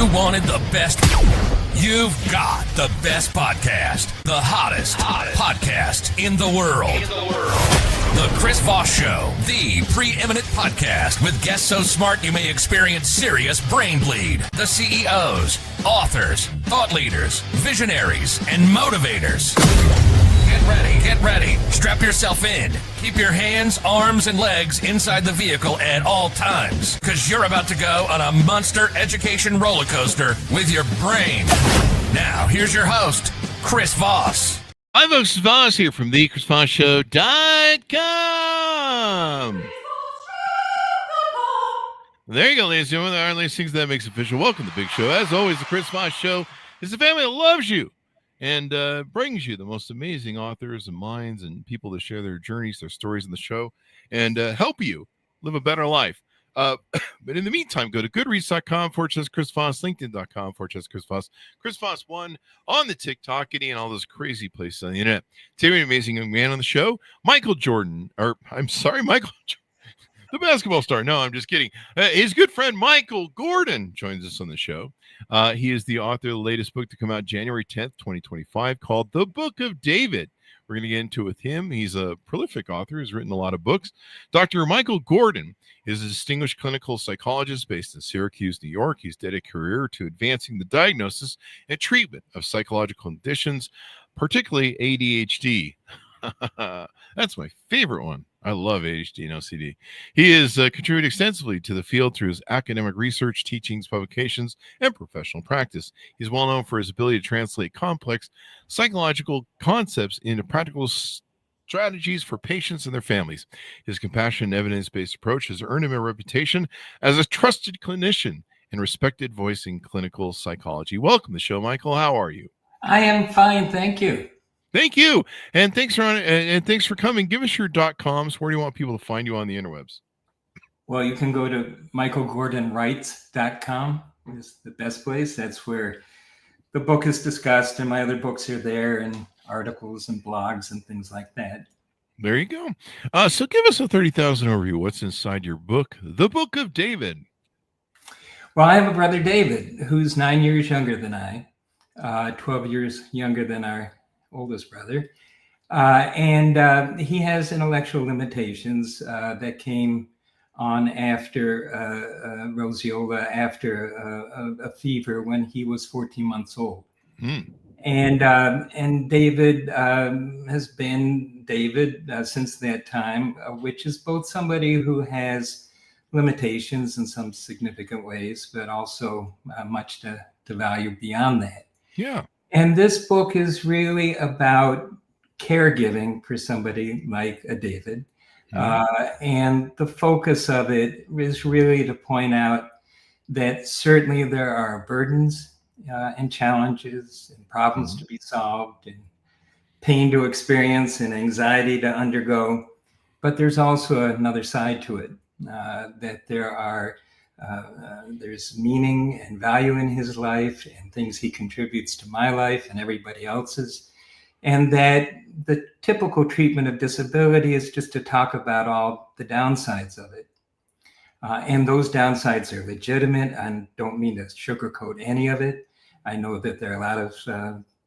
You wanted the best. You've got the best podcast. The hottest podcast in the world. The Chris Voss Show, the preeminent podcast with guests so smart you may experience serious brain bleed. The CEOs, authors, thought leaders, visionaries, and motivators. Get ready. Strap yourself in. Keep your hands, arms, and legs inside the vehicle at all times, because you're about to go on a monster education roller coaster with your brain. Now, here's your host, Chris Voss. Hi, folks. Voss here from the ChrisVossShow.com. There you go, ladies and gentlemen. There are these things that makes official. Welcome to the big show. As always, the Chris Voss Show is a family that loves you and brings you the most amazing authors and minds and people that share their journeys, their stories in the show, and help you live a better life. But in the meantime, go to goodreads.com/Chris Voss, LinkedIn.com/Chris Voss, Chris Voss 1 on the TikTok, and all those crazy places on the internet. Today, an amazing young man on the show, Michael, the basketball star. No, I'm just kidding. His good friend, Michael Gordon, joins us on the show. He is the author of the latest book to come out January 10th, 2025, called The Book of David. We're going to get into it with him. He's a prolific author who's written a lot of books. Dr. Michael Gordon is a distinguished clinical psychologist based in Syracuse, New York. He's dedicated a career to advancing the diagnosis and treatment of psychological conditions, particularly ADHD. That's my favorite one. I love ADHD and OCD. He has contributed extensively to the field through his academic research, teachings, publications, and professional practice. He's well known for his ability to translate complex psychological concepts into practical strategies for patients and their families. His compassionate and evidence-based approach has earned him a reputation as a trusted clinician and respected voice in clinical psychology. Welcome to the show, Michael. How are you? I am fine, thank you. Thank you. And thanks for coming. Give us your .coms. Where do you want people to find you on the interwebs? Well, you can go to michaelgordonwrites.com. Is the best place. That's where the book is discussed, and my other books are there, and articles and blogs and things like that. There you go. So give us a 30,000 overview. What's inside your book, The Book of David? Well, I have a brother, David, who's 9 years younger than I, 12 years younger than our oldest brother. And he has intellectual limitations that came on after roseola, after a fever when he was 14 months old. And David has been David since that time, which is both somebody who has limitations in some significant ways, but also much to value beyond that. Yeah. And this book is really about caregiving for somebody like a David. And the focus of it is really to point out that certainly there are burdens and challenges and problems to be solved and pain to experience and anxiety to undergo. But there's also another side to it, that there's meaning and value in his life and things he contributes to my life and everybody else's. And that the typical treatment of disability is just to talk about all the downsides of it. And those downsides are legitimate. I don't mean to sugarcoat any of it. I know that there are a lot of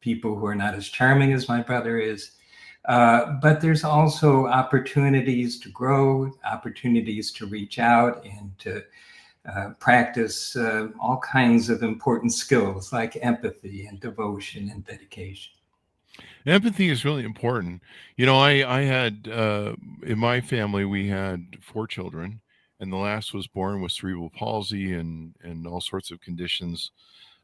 people who are not as charming as my brother is. But there's also opportunities to grow, opportunities to reach out and to practice all kinds of important skills like empathy and devotion and dedication. Empathy is really important. You know, I had, in my family, we had 4 children, and the last was born with cerebral palsy and all sorts of conditions.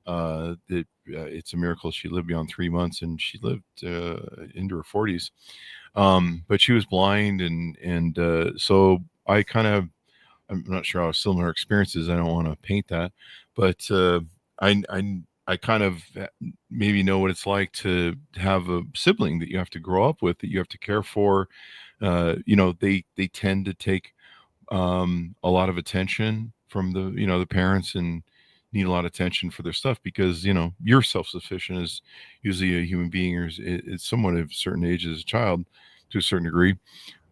It's a miracle she lived beyond 3 months, and she lived into her 40s. But she was blind, and so I'm not sure how similar experiences. I don't want to paint that, but I kind of maybe know what it's like to have a sibling that you have to grow up with, that you have to care for. They tend to take a lot of attention from the parents and need a lot of attention for their stuff because, you're self-sufficient as usually a human being, or it's somewhat of a certain age as a child to a certain degree.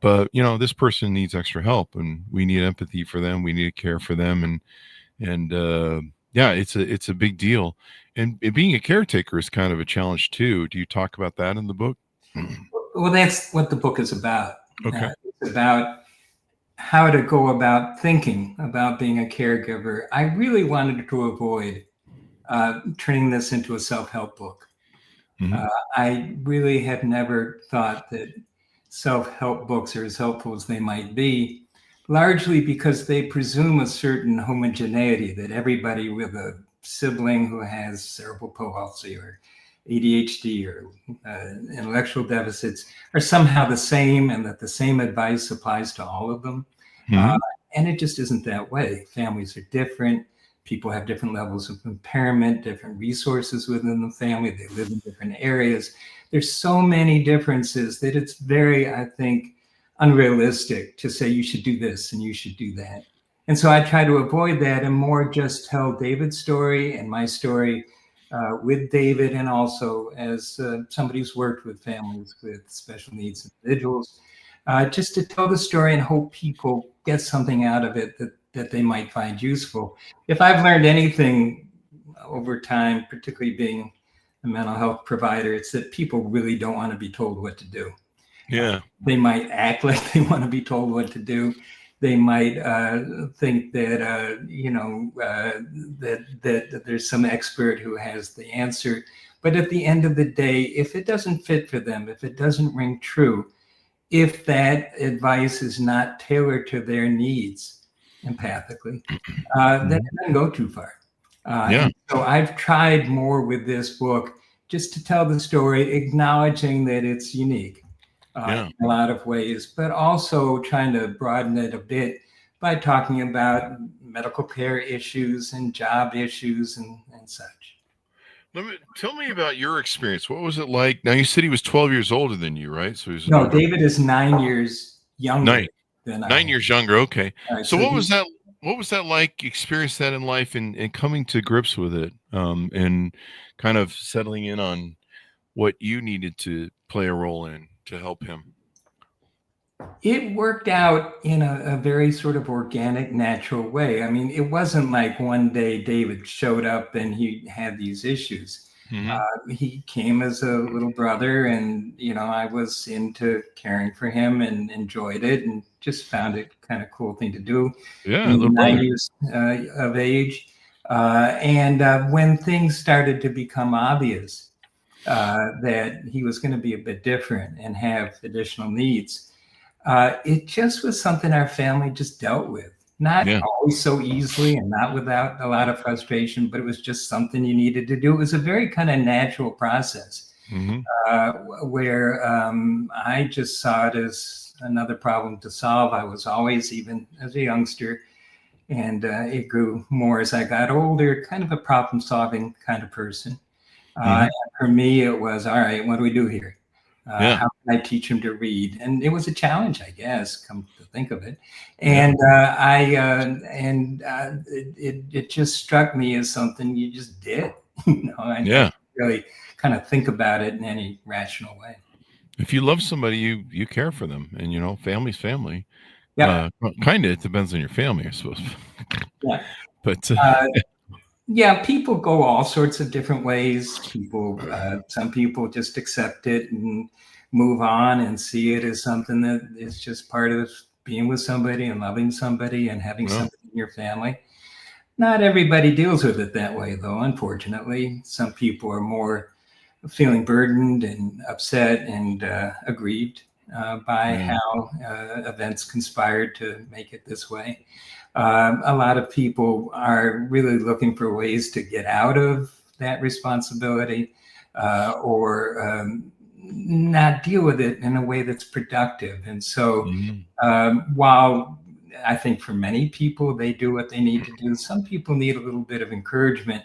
But, this person needs extra help, and we need empathy for them. We need to care for them. And Yeah, it's a big deal. And being a caretaker is kind of a challenge too. Do you talk about that in the book? Well, that's what the book is about. Okay. It's about how to go about thinking about being a caregiver. I really wanted to avoid turning this into a self-help book. Mhm. I really have never thought that self-help books are as helpful as they might be, largely because they presume a certain homogeneity, that everybody with a sibling who has cerebral palsy or ADHD or intellectual deficits are somehow the same, and that the same advice applies to all of them. Uh, Mhm. and it just isn't that way. Families are different. People have different levels of impairment, different resources within the family. They live in different areas. There's so many differences that it's very, I think, unrealistic to say you should do this and you should do that. And so I try to avoid that and more just tell David's story and my story with David, and also as somebody who's worked with families with special needs individuals, just to tell the story and hope people get something out of it that they might find useful. If I've learned anything over time, particularly being a mental health provider, it's that people really don't want to be told what to do. Yeah. They might act like they want to be told what to do. They might think that that there's some expert who has the answer. But at the end of the day, if it doesn't fit for them, if it doesn't ring true, if that advice is not tailored to their needs empathically, then it doesn't go too far. Yeah. And so I've tried more with this book just to tell the story, acknowledging that it's unique Yeah. in a lot of ways, but also trying to broaden it a bit by talking about medical care issues and job issues and such. Tell me about your experience. What was it like? Now you said he was 12 years older than you, right? So he was an No, older David is 9 years younger nine than I nine am. years younger. Okay. So So what was he's that? What was that like? Experience that in life and coming to grips with it, and kind of settling in on what you needed to play a role in to help him. It worked out in a very sort of organic, natural way. I mean, it wasn't like one day David showed up and he had these issues. Hmm. He came as a little brother, and I was into caring for him and enjoyed it, and just found it kind of cool thing to do. Yeah, Being little brother. 9 years of age, and when things started to become obvious that he was going to be a bit different and have additional needs. It just was something our family just dealt with. Not Yeah. always so easily and not without a lot of frustration, but it was just something you needed to do. It was a very kind of natural process Hmm. where I just saw it as another problem to solve. I was always, even as a youngster, and it grew more as I got older, kind of a problem solving kind of person. Hmm. And for me, it was, all right, what do we do here? Yeah. How can I teach him to read? And it was a challenge, I guess, come to think of it. Yeah. And it just struck me as something you just did. I Yeah. didn't really kind of think about it in any rational way. If you love somebody, you care for them, and family's family. Yeah, Well, kind of. It depends on your family, I suppose. yeah. But Uh, Yeah, people go all sorts of different ways. Some people just accept it and move on and see it as something that is just part of being with somebody and loving somebody and having well, somebody in your family. Not everybody deals with it that way, though, unfortunately. Some people are more feeling burdened and upset and aggrieved by yeah, how events conspired to make it this way. A lot of people are really looking for ways to get out of that responsibility or not deal with it in a way that's productive. And so, mhm, while I think for many people they do what they need to do, some people need a little bit of encouragement.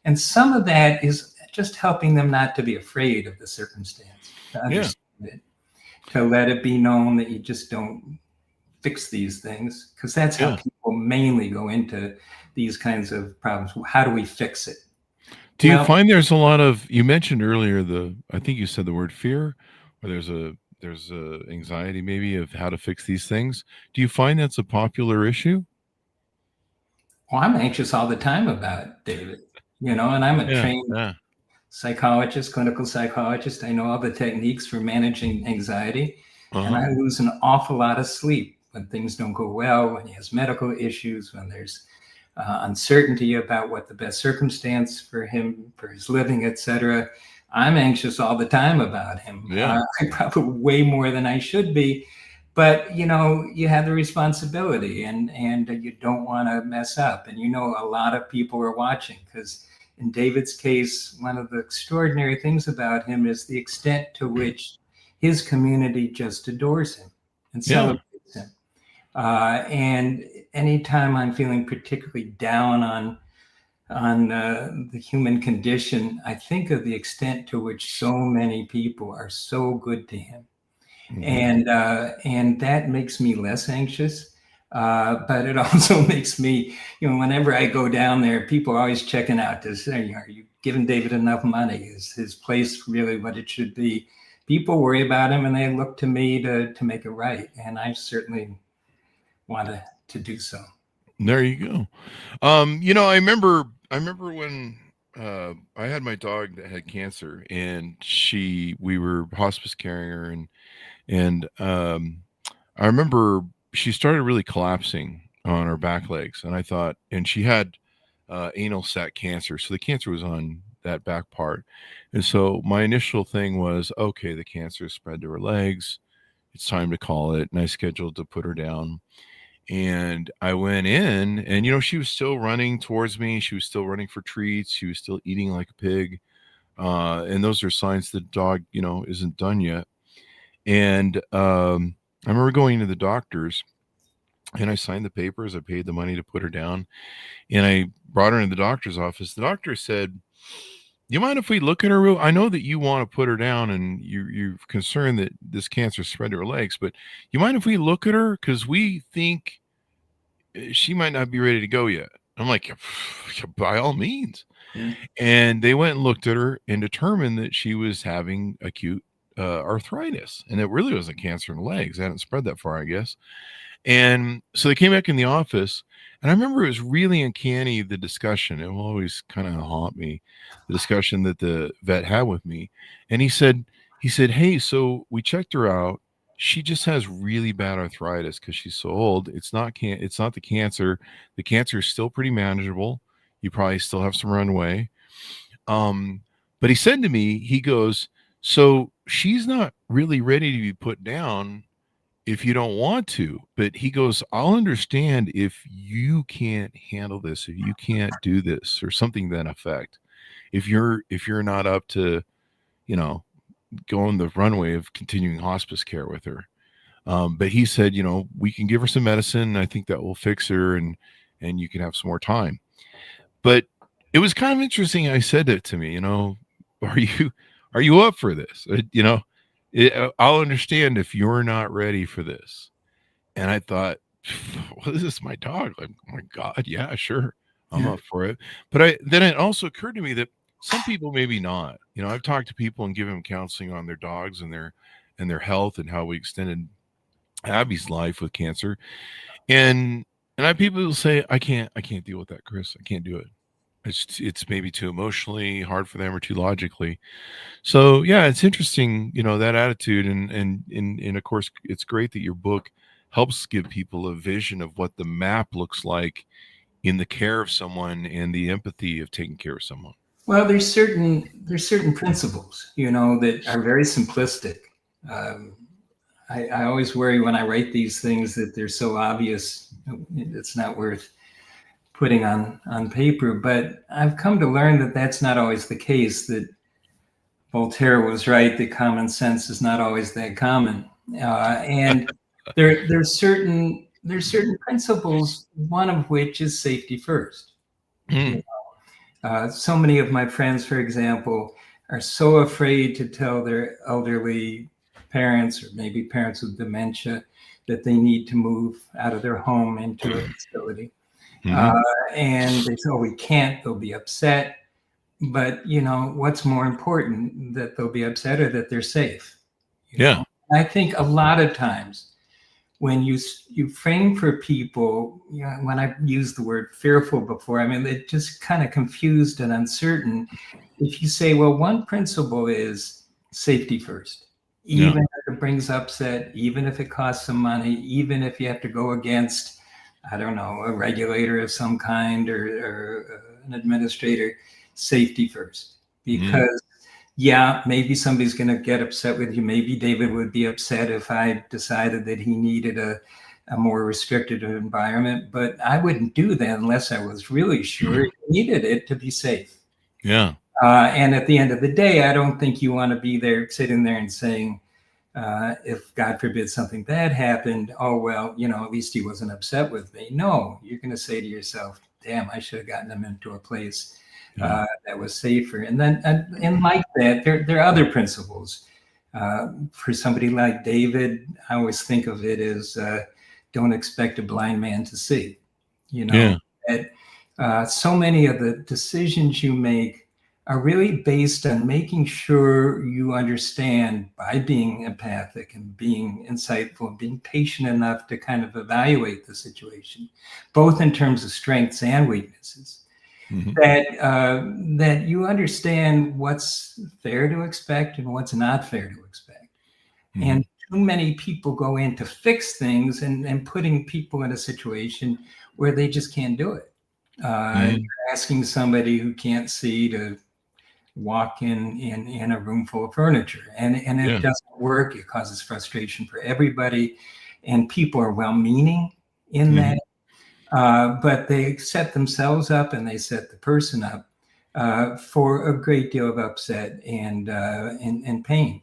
And some of that is just helping them not to be afraid of the circumstance, to yeah, understand it, to let it be known that you just don't fix these things, because that's how yeah. people mainly go into these kinds of problems. How do we fix it? Do you Well, find there's a lot of? You mentioned earlier I think you said the word fear, or there's a anxiety maybe of how to fix these things. Do you find that's a popular issue? Well, I'm anxious all the time about David, and I'm a Yeah, trained yeah. psychologist, clinical psychologist. I know all the techniques for managing anxiety, and Uh-huh. I lose an awful lot of sleep when things don't go well, when he has medical issues, when there's uncertainty about what the best circumstance for him, for his living, etc. I'm anxious all the time about him. Yeah. I probably way more than I should be, but you have the responsibility, and you don't want to mess up, and a lot of people are watching, because in David's case, one of the extraordinary things about him is the extent to which his community just adores him and Yeah. celebrates him. And anytime I'm feeling particularly down on the human condition, I think of the extent to which so many people are so good to him, Mhm. and that makes me less anxious. But it also makes me, whenever I go down there, people are always checking out to say, "Are you giving David enough money? Is his place really what it should be?" People worry about him, and they look to me to make it right, and I certainly want to do so. There you go. I remember when I had my dog that had cancer, and we were hospice carrying her, and I remember she started really collapsing on her back legs, and I thought, and she had anal sac cancer, so the cancer was on that back part, and so my initial thing was, okay, the cancer spread to her legs. It's time to call it, and I scheduled to put her down. And I went in, and she was still running towards me. She was still running for treats. She was still eating like a pig. And those are signs the dog, isn't done yet. And I remember going to the doctor's, and I signed the papers. I paid the money to put her down, and I brought her in the doctor's office. The doctor said, "You mind if we look at her? I know that you want to put her down, and you're concerned that this cancer spread to her legs, but you mind if we look at her, because we think she might not be ready to go yet." I'm like, by all means. Yeah. And they went and looked at her and determined that she was having acute arthritis, and it really wasn't cancer in the legs. It hadn't spread that far, I guess. And so they came back in the office, and I remember it was really uncanny, the discussion. It will always kind of haunt me, the discussion that the vet had with me. And he said, "Hey, so we checked her out. She just has really bad arthritis because she's so old. It's not the cancer. The cancer is still pretty manageable. You probably still have some runway." Um, but he said to me, he goes, "So she's not really ready to be put down if you don't want to." But he goes, "I'll understand if you can't handle this, if you can't do this," or something to that effect. If you're not up to, you know, going the runway of continuing hospice care with her. But he said, we can give her some medicine. I think that will fix her, and you can have some more time. But it was kind of interesting. I said it to me, are you up for this? I'll understand if you're not ready for this. And I thought, well, this is my dog. Like, oh my God, yeah, sure, I'm Yeah. up for it. But then it also occurred to me that some people maybe not. I've talked to people and given them counseling on their dogs and their health and how we extended Abby's life with cancer. And I have people who say, I can't deal with that, Chris. I can't do it. It's maybe too emotionally hard for them or too logically. So yeah, it's interesting, that attitude, and of course, it's great that your book helps give people a vision of what the map looks like in the care of someone and the empathy of taking care of someone. Well, there's certain principles, that are very simplistic. Um, I always worry when I write these things that they're so obvious, it's not worth putting on paper. But I've come to learn that that's not always the case. That Voltaire was right. That common sense is not always that common, and there's certain principles. One of which is safety first. Mm. So many of my friends, for example, are so afraid to tell their elderly parents, or maybe parents with dementia, that they need to move out of their home into a facility. Mhm. And they say, "Oh, we can't, they'll be upset." But, what's more important, that they'll be upset or that they're safe? Yeah. I think a lot of times when you frame for people, when I used the word fearful before, I mean, it just kind of confused and uncertain. If you say, well, one principle is safety first, even if it brings upset, even if it costs some money, even if you have to go against, I don't know, a regulator of some kind or an administrator, safety first. Because maybe somebody's going to get upset with you. Maybe David would be upset if I decided that he needed a more restricted environment, but I wouldn't do that unless I was really sure he needed it to be safe. Yeah. And at the end of the day, I don't think you want to be there sitting there and saying, if God forbid something bad happened, oh, well, at least he wasn't upset with me. No, you're going to say to yourself, damn, I should have gotten him into a place that was safer. And then, and like that, there are other principles. For somebody like David, I always think of it as don't expect a blind man to see. That so many of the decisions you make are really based on making sure you understand by being empathic and being insightful and being patient enough to kind of evaluate the situation, both in terms of strengths and weaknesses. That you understand what's fair to expect and what's not fair to expect. And too many people go in to fix things and putting people in a situation where they just can't do it. You're asking somebody who can't see to walk in a room full of furniture, and it doesn't work. It causes frustration for everybody, and people are well-meaning in that. But they set themselves up and they set the person up for a great deal of upset and pain.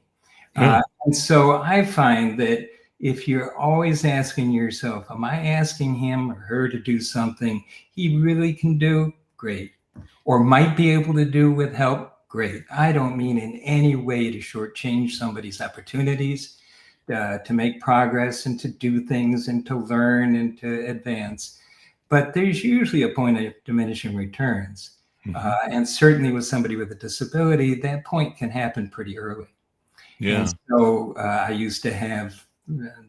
And so I find that if you're always asking yourself, am I asking him or her to do something he really can do? Great. Or might be able to do with help? Great. I don't mean in any way to shortchange somebody's opportunities to make progress and to do things and to learn and to advance. But there's usually a point of diminishing returns. And certainly with somebody with a disability, that point can happen pretty early. And so I used to have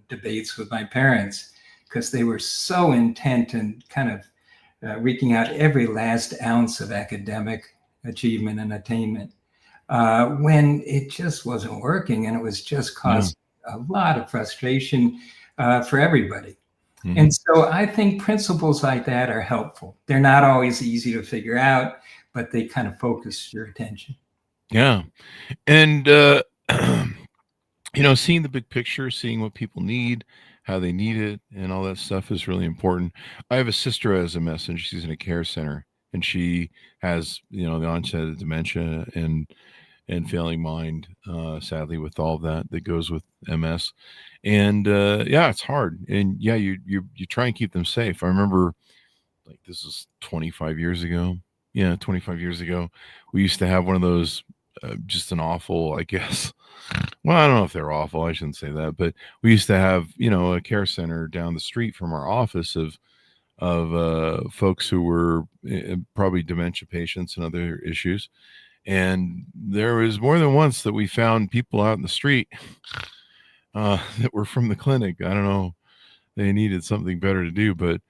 debates with my parents because they were so intent and kind of wreaking out every last ounce of academic achievement and attainment when it just wasn't working, and it was just causing a lot of frustration for everybody. And so I think principles like that are helpful. They're not always easy to figure out, but they kind of focus your attention. Yeah. And, seeing the big picture, seeing what people need, how they need it, and all that stuff is really important. I have a sister as a message. She's in a care center, and she has, the onset of dementia and failing mind, sadly, with all that goes with MS. And it's hard. And you try and keep them safe. I remember, like, this is 25 years ago. Yeah, 25 years ago, we used to have one of those, just an awful, I guess. Well, I don't know if they're awful. I shouldn't say that, but we used to have, a care center down the street from our office of folks who were probably dementia patients and other issues. And there was more than once that we found people out in the street that were from the clinic. I don't know, they needed something better to do, but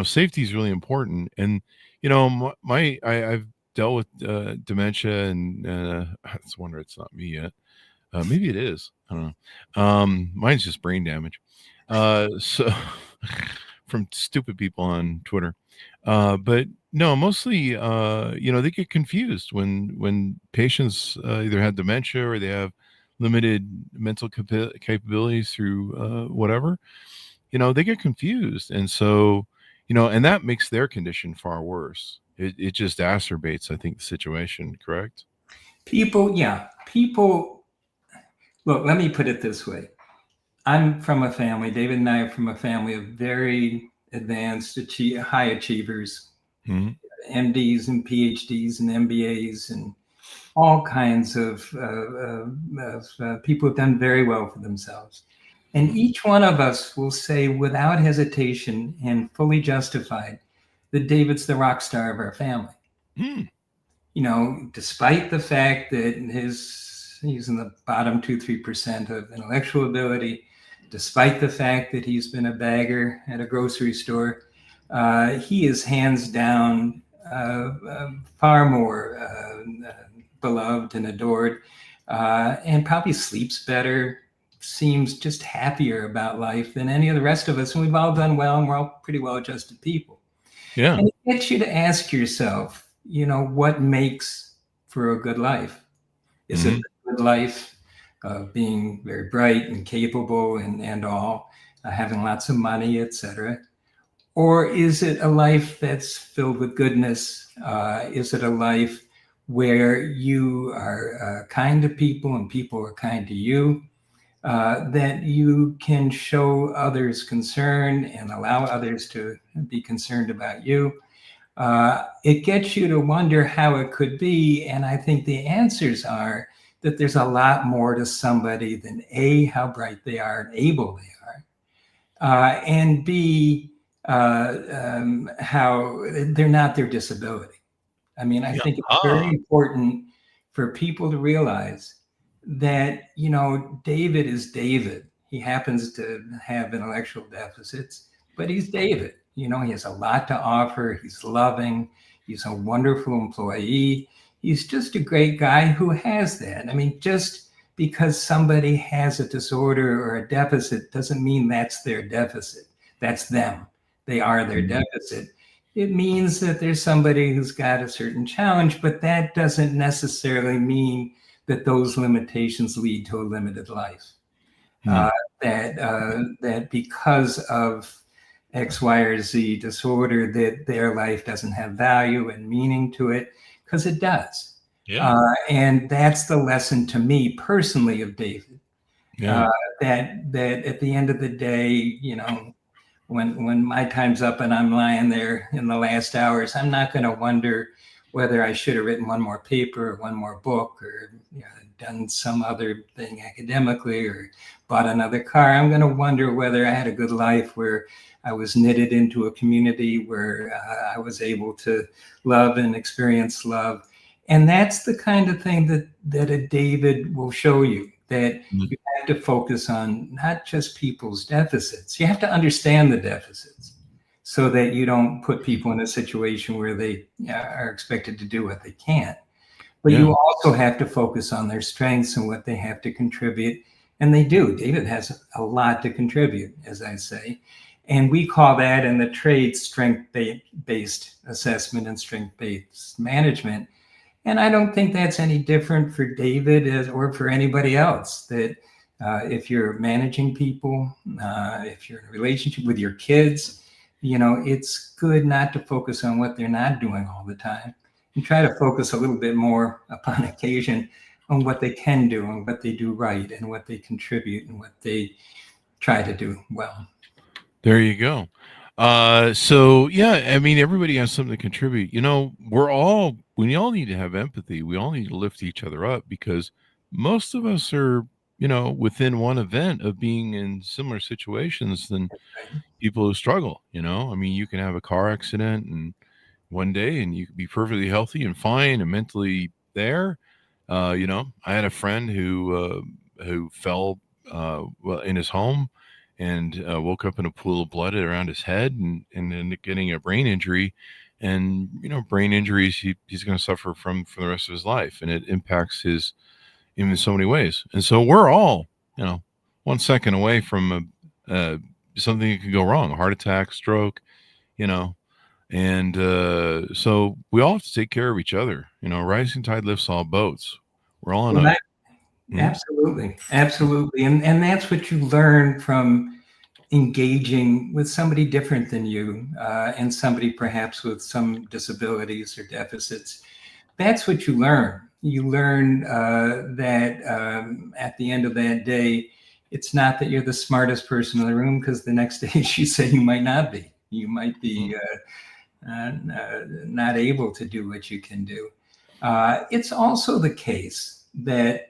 safety is really important. And I've dealt with dementia, and I wonder it's not me yet. Maybe it is. I don't know. Mine's just brain damage. So from stupid people on Twitter. But no, mostly, they get confused when patients either have dementia or they have limited mental capabilities through whatever. They get confused, and so and that makes their condition far worse. It just exacerbates, I think, the situation. Correct? People. Look, let me put it this way. I'm from a family, David and I are from a family of very advanced, high achievers, MDs and PhDs and MBAs and all kinds of people who've done very well for themselves. And each one of us will say without hesitation and fully justified that David's the rock star of our family. Despite the fact that he's in the bottom 2-3% of intellectual ability, despite the fact that he's been a bagger at a grocery store, he is hands down far more beloved and adored, and probably sleeps better, seems just happier about life than any of the rest of us. And we've all done well, and we're all pretty well-adjusted people. Yeah. And it gets you to ask yourself, what makes for a good life? Is it a good life of being very bright and capable and all, having lots of money, etc.? Or is it a life that's filled with goodness? Is it a life where you are kind to people and people are kind to you? That you can show others concern and allow others to be concerned about you. It gets you to wonder how it could be. And I think the answers are that there's a lot more to somebody than A, how bright they are and able they are, and B, how they're not their disability. I mean, I think it's very important for people to realize that, David is David. He happens to have intellectual deficits, but he's David. He has a lot to offer. He's loving. He's a wonderful employee. He's just a great guy who has that. I mean, just because somebody has a disorder or a deficit doesn't mean that's their deficit. That's them. They are their deficit. It means that there's somebody who's got a certain challenge, but that doesn't necessarily mean that those limitations lead to a limited life. That because of X, Y, or Z disorder, that their life doesn't have value and meaning to it, because it does. Yeah. And that's the lesson to me personally of David. Yeah. That at the end of the day, when my time's up and I'm lying there in the last hours, I'm not going to wonder whether I should have written one more paper or one more book or done some other thing academically or bought another car. I'm going to wonder whether I had a good life where I was knitted into a community where I was able to love and experience love. And that's the kind of thing that a David will show you, that you have to focus on not just people's deficits. You have to understand the deficits so that you don't put people in a situation where they are expected to do what they can't. But you also have to focus on their strengths and what they have to contribute. And they do. David has a lot to contribute, as I say. And we call that in the trade strength-based assessment and strength-based management. And I don't think that's any different for David or for anybody else, that if you're managing people, if you're in a relationship with your kids, it's good not to focus on what they're not doing all the time and try to focus a little bit more upon occasion on what they can do and what they do right and what they contribute and what they try to do well. There you go. So yeah, I mean, everybody has something to contribute. We all need to have empathy. We all need to lift each other up, because most of us are, within one event of being in similar situations than people who struggle. I mean, you can have a car accident and one day and you can be perfectly healthy and fine and mentally there. I had a friend who fell in his home and woke up in a pool of blood around his head and ended up getting a brain injury. And, brain injuries, he's going to suffer from for the rest of his life. And it impacts him in so many ways. And so we're all, 1 second away from something that could go wrong, a heart attack, stroke, and so we all have to take care of each other. Rising tide lifts all boats. We're all on Absolutely. Absolutely. And that's what you learn from engaging with somebody different than you, and somebody perhaps with some disabilities or deficits. That's what you learn. You learn that at the end of that day, it's not that you're the smartest person in the room, because the next day you say you might not be. You might be not able to do what you can do. It's also the case that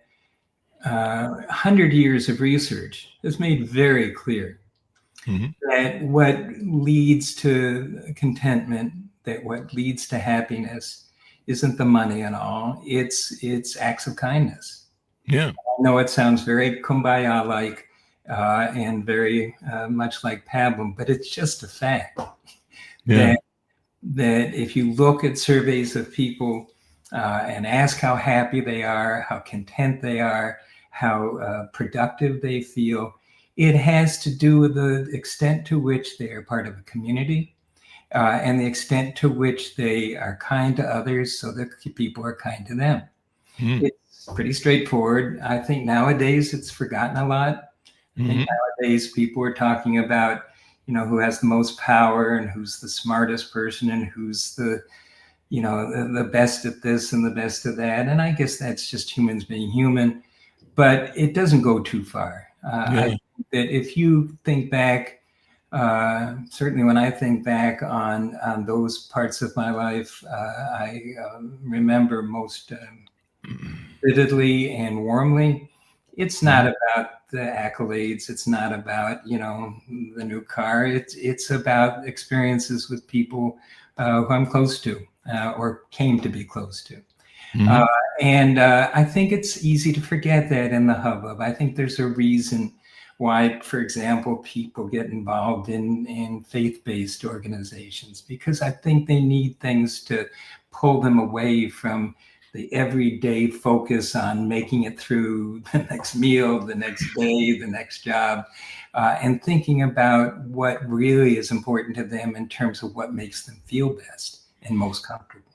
100 years of research has made very clear that what leads to contentment, that what leads to happiness isn't the money and all, it's acts of kindness. Yeah. I know it sounds very kumbaya-like, and very much like pablum, but it's just a fact Yeah. that if you look at surveys of people and ask how happy they are, how content they are, how productive they feel, it has to do with the extent to which they are part of a community and the extent to which they are kind to others so that people are kind to them. Mm. It's pretty straightforward. I think nowadays it's forgotten a lot. I think nowadays people are talking about, who has the most power and who's the smartest person and who's the best at this and the best at that. And I guess that's just humans being human, but it doesn't go too far. I think that if you think back, certainly when I think back on those parts of my life, I remember most vividly and warmly. It's not about the accolades. It's not about, the new car. It's about experiences with people who I'm close to or came to be close to. And I think it's easy to forget that in the hubbub. I think there's a reason why, for example, people get involved in faith-based organizations, because I think they need things to pull them away from the everyday focus on making it through the next meal, the next day, the next job, and thinking about what really is important to them in terms of what makes them feel best and most comfortable.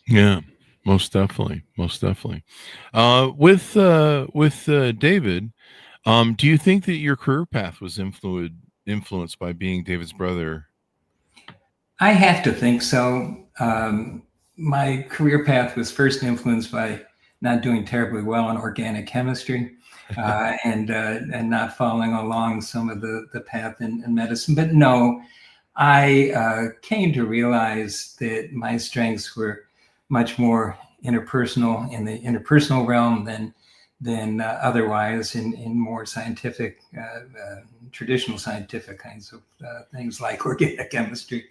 Yeah, most definitely. Most definitely. With David, do you think that your career path was influenced by being David's brother? I have to think so. My career path was first influenced by not doing terribly well in organic chemistry and not following along some of the path in medicine. But no, I came to realize that my strengths were much more interpersonal in the interpersonal realm than otherwise in more scientific, traditional scientific kinds of things like organic chemistry.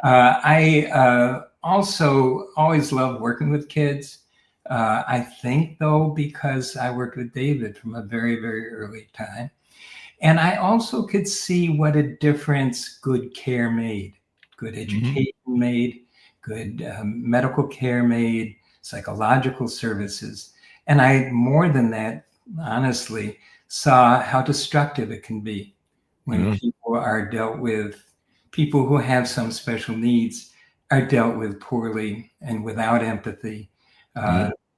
I also always loved working with kids. I think, though, because I worked with David from a very, very early time. And I also could see what a difference good care made, good education made, good medical care made, psychological services. And I, more than that, honestly, saw how destructive it can be when people are dealt with, people who have some special needs are dealt with poorly and without empathy.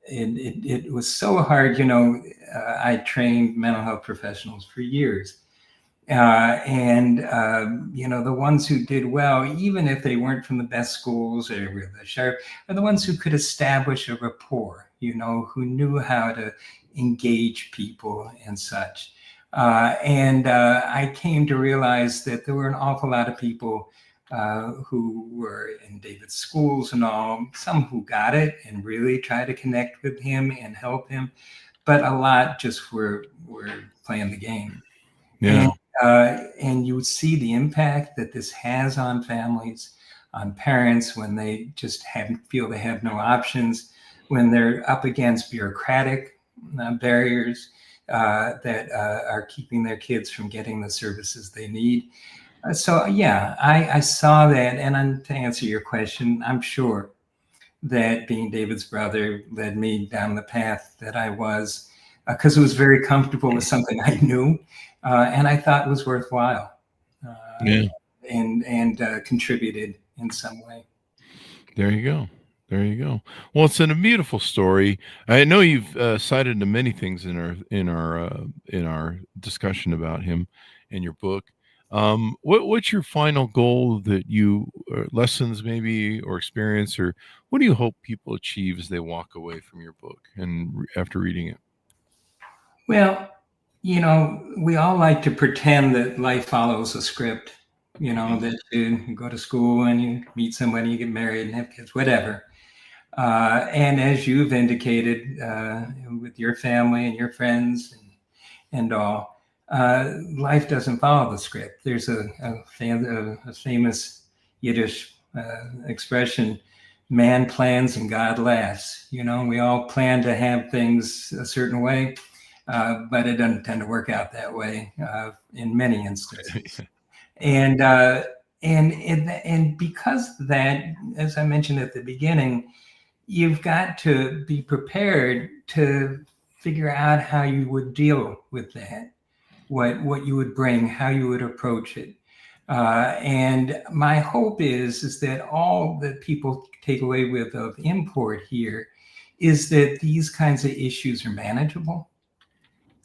It was so hard. I trained mental health professionals for years. The ones who did well, even if they weren't from the best schools or were the sharp, are the ones who could establish a rapport, who knew how to engage people and such. I came to realize that there were an awful lot of people who were in David's schools and all, some who got it and really tried to connect with him and help him, but a lot just were playing the game. Yeah. And you see the impact that this has on families, on parents when they just feel they have no options, when they're up against bureaucratic barriers that are keeping their kids from getting the services they need. I saw that. And to answer your question, I'm sure that being David's brother led me down the path that I was, because it was very comfortable with something I knew and I thought was worthwhile and contributed in some way. There you go. There you go. Well, it's a beautiful story. I know you've cited to many things in our discussion about him in your book. What's your final goal that you lessons maybe or experience, or what do you hope people achieve as they walk away from your book and after reading it? Well, we all like to pretend that life follows a script, that you go to school and you meet somebody, you get married and have kids, whatever. And as you've indicated with your family and your friends and all, life doesn't follow the script. There's a famous Yiddish expression, man plans and God laughs. We all plan to have things a certain way. but it doesn't tend to work out that way in many instances. And because of that, as I mentioned at the beginning, you've got to be prepared to figure out how you would deal with that, what you would bring, how you would approach it. And my hope is that all that people take away with of import here is that these kinds of issues are manageable.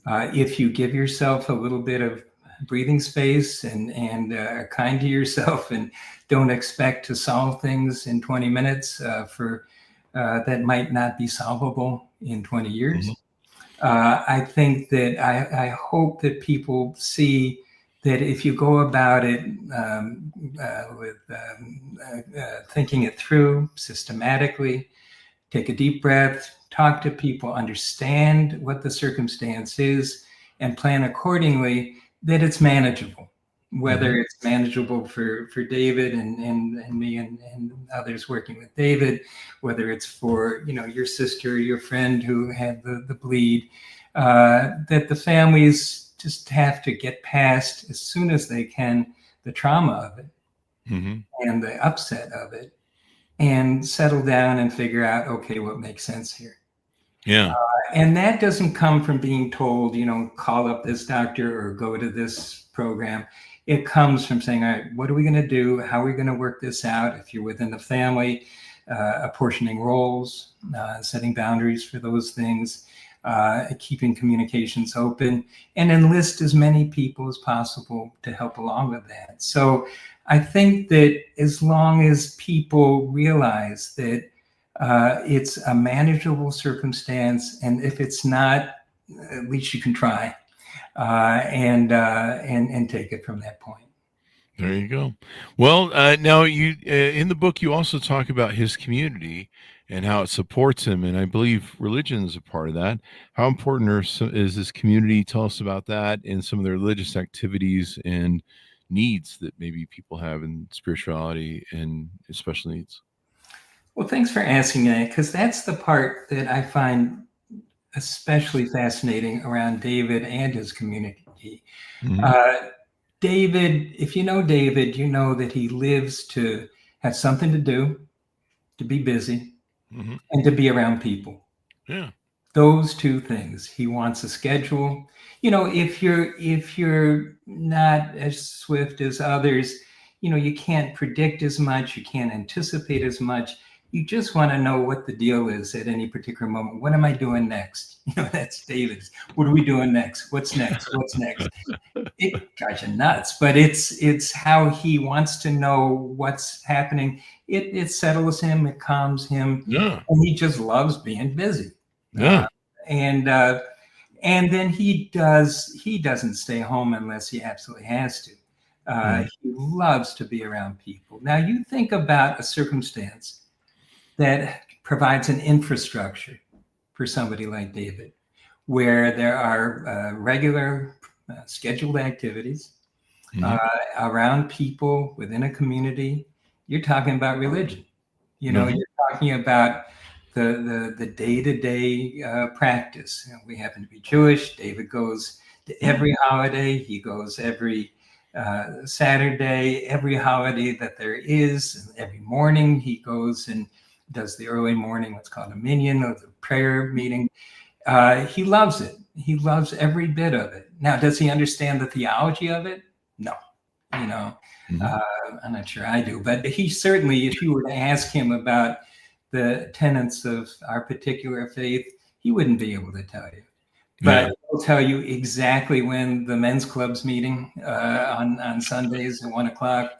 If you give yourself a little bit of breathing space and are kind to yourself and don't expect to solve things in 20 minutes that might not be solvable in 20 years. I think that I hope that people see that if you go about it with thinking it through systematically, take a deep breath, talk to people, understand what the circumstance is, and plan accordingly, that it's manageable. Whether it's manageable for David and me and others working with David, whether it's for your sister, your friend who had the bleed, that the families just have to get past as soon as they can the trauma of it and the upset of it, and settle down and figure out, okay, what makes sense here. Yeah. And that doesn't come from being told, call up this doctor or go to this program. It comes from saying, all right, what are we going to do? How are we going to work this out? If you're within the family, apportioning roles, setting boundaries for those things, keeping communications open, and enlist as many people as possible to help along with that. So I think that as long as people realize that it's a manageable circumstance, and if it's not, at least you can try, and take it from that point. There you go. Well, now you in the book you also talk about his community and how it supports him, and I believe religion is a part of that. How important is this community? Tell us about that and some of the religious activities and needs that maybe people have in spirituality and special needs. Well, thanks for asking that, because that's the part that I find especially fascinating around David and his community. David, if you know David, you know that he lives to have something to do, to be busy, and to be around people. Yeah. Those two things. He wants a schedule. If you're not as swift as others, you can't predict as much, you can't anticipate as much. You just want to know what the deal is at any particular moment. What am I doing next? That's David's. What are we doing next? What's next? What's next? It drives you nuts, but it's how he wants to know what's happening. It settles him, it calms him, and he just loves being busy. And then he doesn't stay home unless he absolutely has to. He loves to be around people. Now you think about a circumstance that provides an infrastructure for somebody like David, where there are regular scheduled activities around people within a community. You're talking about religion. You're talking about the day-to-day practice. We happen to be Jewish. David goes to every holiday. He goes every Saturday, every holiday that there is. Every morning he goes and does the early morning, what's called a minyan, or the prayer meeting. He loves it. He loves every bit of it. Now, does he understand the theology of it? No. I'm not sure I do, but he certainly, if you were to ask him about the tenets of our particular faith, he wouldn't be able to tell you. But he'll tell you exactly when the men's club's meeting on Sundays at 1:00.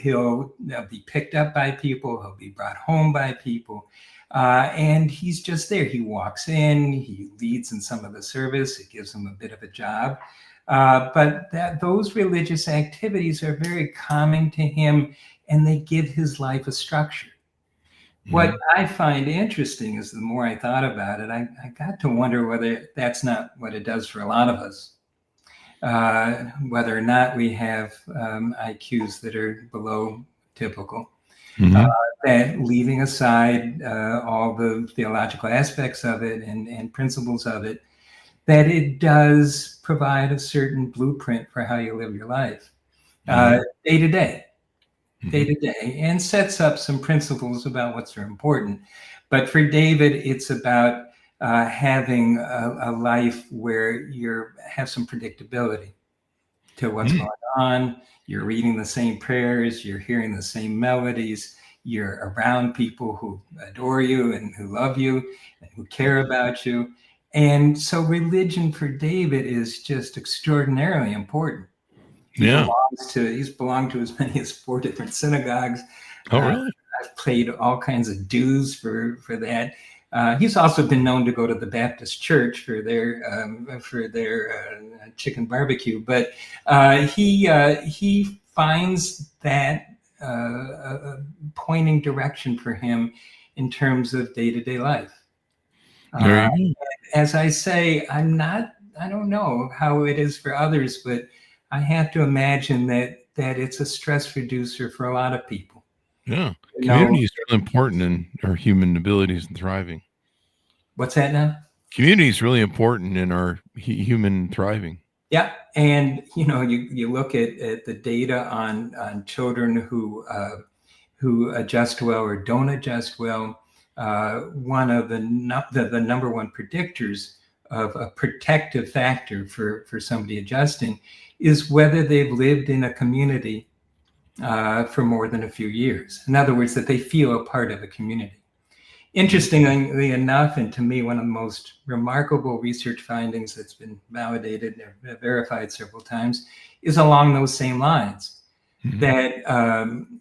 He'll be picked up by people. He'll be brought home by people. And he's just there. He walks in. He leads in some of the service. It gives him a bit of a job. But those religious activities are very calming to him, and they give his life a structure. What I find interesting is the more I thought about it, I got to wonder whether that's not what it does for a lot of us. Whether or not we have IQs that are below typical, that leaving aside all the theological aspects of it and principles of it, that it does provide a certain blueprint for how you live your life day to day, and sets up some principles about what's important. But for David, it's about having a life where you have some predictability to what's going on. You're reading the same prayers, you're hearing the same melodies, you're around people who adore you and who love you and who care about you. And so religion for David is just extraordinarily important. He's belonged to as many as 4 different synagogues. Oh, really? I've paid all kinds of dues for that. He's also been known to go to the Baptist church for their chicken barbecue, but he finds that pointing direction for him in terms of day-to-day life. As I say, I don't know how it is for others, but I have to imagine that it's a stress reducer for a lot of people. Yeah. Community is really important in our human abilities and thriving. What's that now? Community is really important in our human thriving. Yeah. And, you look at the data on children who adjust well or don't adjust well. One of the number one predictors of a protective factor for somebody adjusting is whether they've lived in a community for more than a few years. In other words, that they feel a part of a community. Interestingly enough, and to me, one of the most remarkable research findings that's been validated or verified several times is along those same lines. That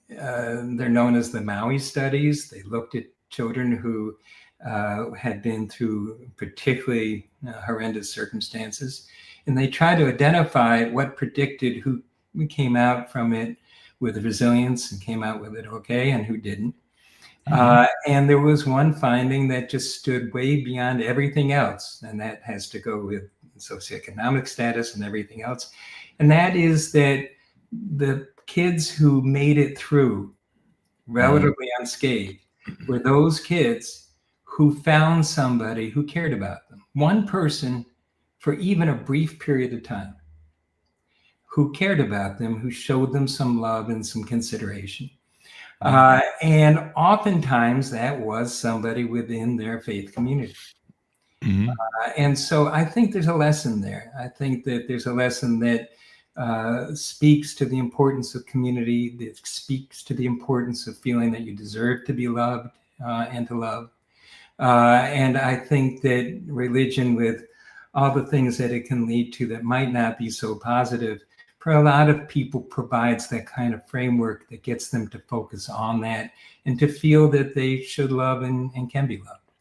they're known as the Maui studies. They looked at children who had been through particularly horrendous circumstances, and they tried to identify what predicted who came out from it with resilience and came out with it okay, and who didn't. And there was one finding that just stood way beyond everything else, and that has to go with socioeconomic status and everything else. And that is that the kids who made it through relatively unscathed were those kids who found somebody who cared about them. One person for even a brief period of time who cared about them, who showed them some love and some consideration. And oftentimes that was somebody within their faith community. And so I think there's a lesson there. I think that there's a lesson that speaks to the importance of community, that speaks to the importance of feeling that you deserve to be loved and to love. And I think that religion, with all the things that it can lead to that might not be so positive, for a lot of people provides that kind of framework that gets them to focus on that and to feel that they should love and can be loved.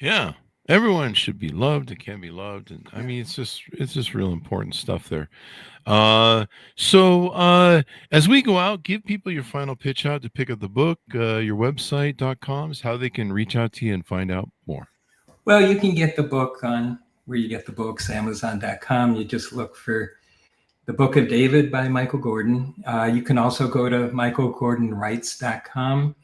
Yeah. Everyone should be loved and can be loved. And I mean, it's just real important stuff there. So as we go out, give people your final pitch out to pick up the book, your website.com is how they can reach out to you and find out more. Well, you can get the book on where you get the books, Amazon.com. You just look for The Book of David by Michael Gordon. You can also go to michaelgordonwrites.com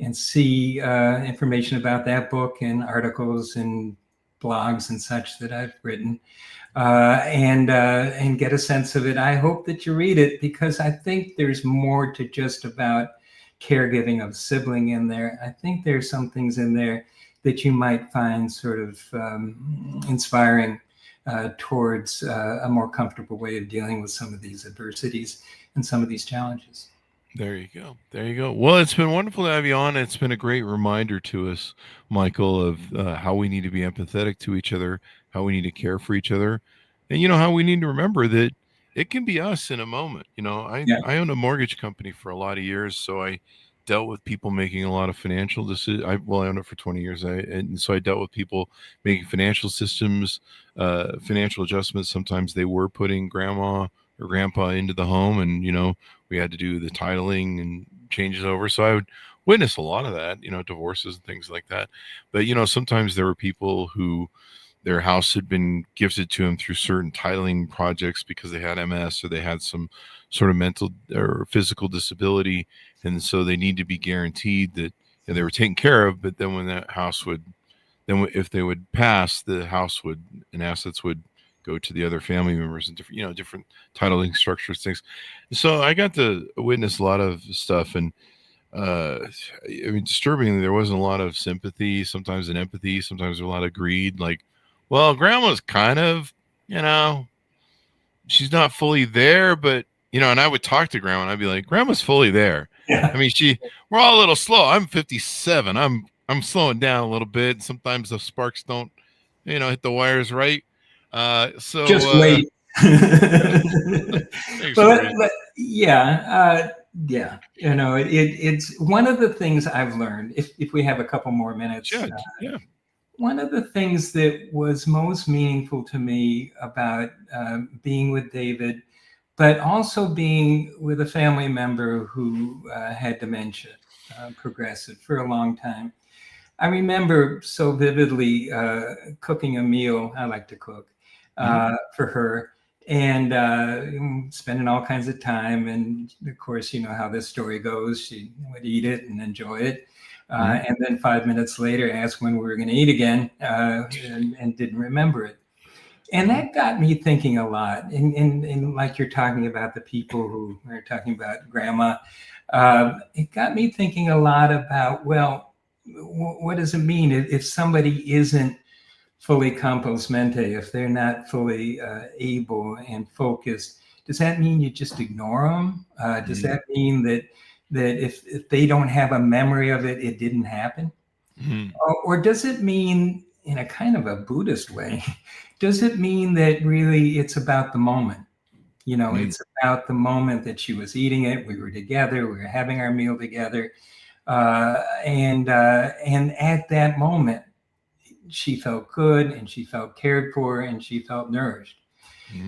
and see information about that book and articles and blogs and such that I've written, and get a sense of it. I hope that you read it, because I think there's more to just about caregiving of a sibling in there. I think there's some things in there that you might find sort of inspiring towards a more comfortable way of dealing with some of these adversities and some of these challenges. There you go. There you go. Well, it's been wonderful to have you on. It's been a great reminder to us, Michael, of how we need to be empathetic to each other, how we need to care for each other, and, how we need to remember that it can be us in a moment. I owned a mortgage company for a lot of years, so I dealt with people making a lot of financial decisions. I owned it for 20 years. And so I dealt with people making financial systems, financial adjustments. Sometimes they were putting grandma or grandpa into the home, and, we had to do the titling and changes over. So I would witness a lot of that, divorces and things like that. But, sometimes there were people who their house had been gifted to them through certain titling projects because they had MS or they had some sort of mental or physical disability. And so they need to be guaranteed that they were taken care of. But then when that house if they would pass, the house and assets would go to the other family members and different titling structures, things. So I got to witness a lot of stuff, and I mean, disturbingly, there wasn't a lot of sympathy, sometimes an empathy, sometimes a lot of greed. Like, well, grandma's kind of, she's not fully there, but and I would talk to grandma and I'd be like, grandma's fully there. Yeah. I mean, we're all a little slow. I'm 57. I'm slowing down a little bit. Sometimes the sparks don't, hit the wires right. So Just wait. thanks, but yeah, yeah. It's one of the things I've learned. If we have a couple more minutes, yeah. One of the things that was most meaningful to me about being with David, but also being with a family member who had dementia, progressive, for a long time. I remember so vividly cooking a meal. I like to cook for her, and spending all kinds of time. And of course, you know how this story goes. She would eat it and enjoy it. And then 5 minutes later, asked when we were going to eat again, and didn't remember it. And that got me thinking a lot. And like you're talking about the people who are talking about grandma, it got me thinking a lot about, well, what does it mean if somebody isn't fully compos mente, if they're not fully able and focused? Does that mean you just ignore them? Does that mean that if they don't have a memory of it, it didn't happen? Or does it mean, in a kind of a Buddhist way, does it mean that really it's about the moment? It's about the moment that she was eating it. We were together. We were having our meal together. And at that moment, she felt good and she felt cared for and she felt nourished.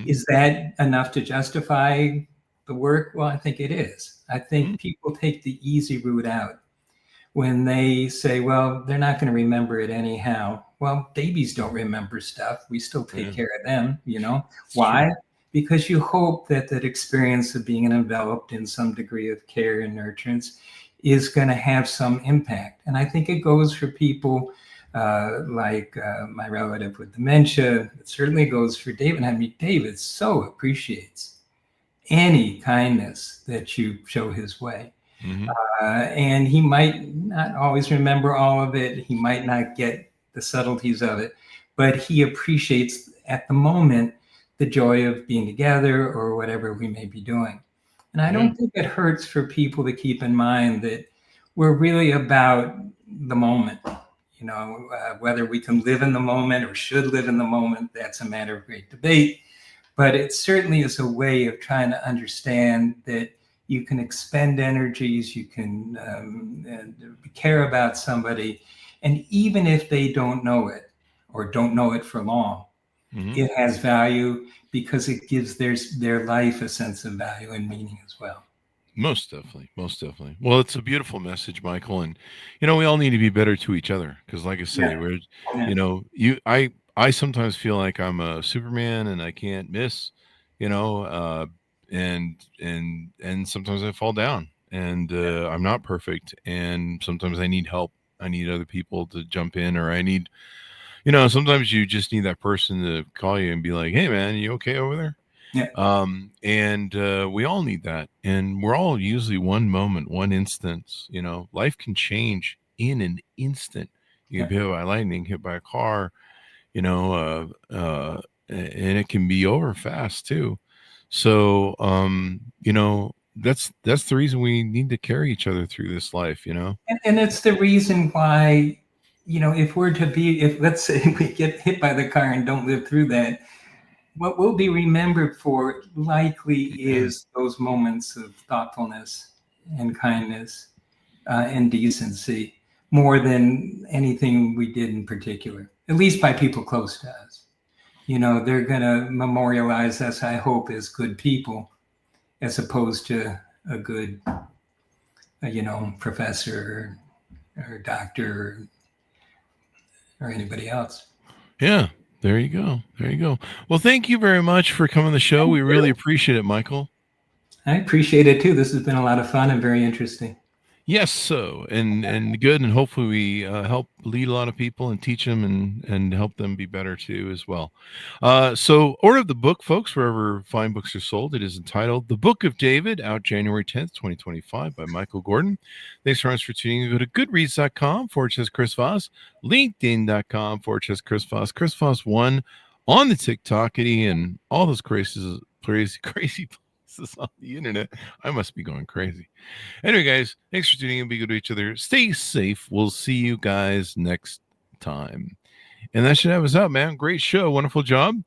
Is that enough to justify the work? Well, I think it is. I think people take the easy route out when they say, well, they're not going to remember it anyhow. Well, babies don't remember stuff. We still take care of them, Why? True. Because you hope that experience of being enveloped in some degree of care and nurturance is going to have some impact. And I think it goes for people like my relative with dementia. It certainly goes for David. I mean, David so appreciates any kindness that you show his way. And he might not always remember all of it. He might not get the subtleties of it, but he appreciates at the moment the joy of being together or whatever we may be doing. And I don't think it hurts for people to keep in mind that we're really about the moment. Whether we can live in the moment or should live in the moment, that's a matter of great debate. But it certainly is a way of trying to understand that you can expend energies, you can care about somebody, and even if they don't know it or don't know it for long, it has value because it gives their life a sense of value and meaning as well. Most definitely. Well, it's a beautiful message, Michael, and we all need to be better to each other because, like I say, we're I sometimes feel like I'm a Superman and I can't miss, and sometimes I fall down and I'm not perfect, and sometimes I need help. I need other people to jump in, or I need, sometimes you just need that person to call you and be like, "Hey, man, you okay over there?" Yeah. And we all need that, and we're all usually one moment, one instance. Life can change in an instant. You can be hit by lightning, hit by a car, and it can be over fast too. So, that's the reason we need to carry each other through this life, And it's the reason why, if let's say we get hit by the car and don't live through that, what we'll be remembered for likely is those moments of thoughtfulness and kindness and decency, more than anything we did in particular, at least by people close to us. They're going to memorialize us, I hope, as good people, as opposed to a good, professor or doctor or anybody else. Yeah. There you go. Well, thank you very much for coming on the show. We really appreciate it, Michael. I appreciate it too. This has been a lot of fun and very interesting. Yes, so and good, and hopefully we help lead a lot of people and teach them and help them be better too as well. So order the book, folks, wherever fine books are sold. It is entitled "The Book of David," out January 10th, 2025, by Michael Gordon. Thanks very much for tuning in. Go to goodreads.com/Chris Voss, LinkedIn.com/Chris Voss, Chris Voss one on the TikTokity and all those crazy places on the internet. I must be going crazy. Anyway, guys, thanks for tuning in. Be good to each other. Stay safe. We'll see you guys next time. And that should have us out, man. Great show. Wonderful job.